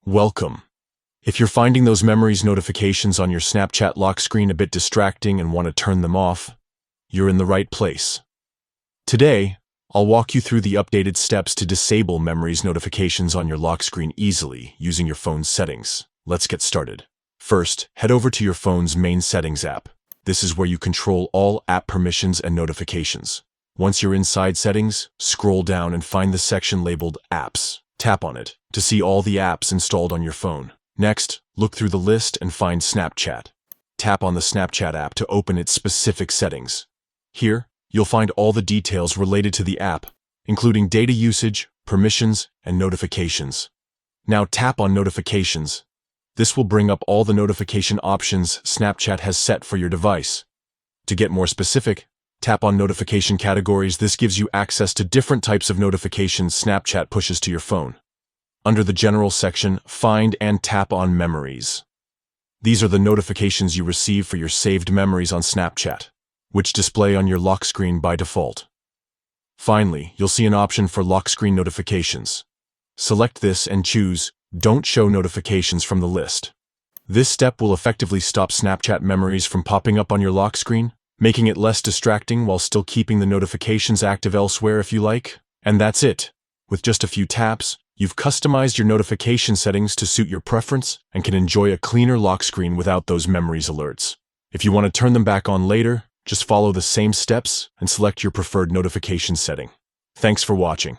Welcome. If you're finding those memories notifications on your Snapchat lock screen a bit distracting and want to turn them off, you're in the right place. Today, I'll walk you through the updated steps to disable memories notifications on your lock screen easily using your phone's settings. Let's get started. First, head over to your phone's main settings app. This is where you control all app permissions and notifications. Once you're inside settings, scroll down and find the section labeled Apps. Tap on it to see all the apps installed on your phone. Next, look through the list and find Snapchat. Tap on the Snapchat app to open its specific settings. Here, you'll find all the details related to the app, including data usage, permissions, and notifications. Now tap on Notifications. This will bring up all the notification options Snapchat has set for your device. To get more specific, tap on Notification Categories. This gives you access to different types of notifications Snapchat pushes to your phone. Under the General section, find and tap on Memories. These are the notifications you receive for your saved memories on Snapchat, which display on your lock screen by default. Finally, you'll see an option for lock screen notifications. Select this and choose Don't Show Notifications from the list. This step will effectively stop Snapchat memories from popping up on your lock screen, making it less distracting while still keeping the notifications active elsewhere if you like. And that's it. With just a few taps, you've customized your notification settings to suit your preference and can enjoy a cleaner lock screen without those memories alerts. If you want to turn them back on later, just follow the same steps and select your preferred notification setting. Thanks for watching.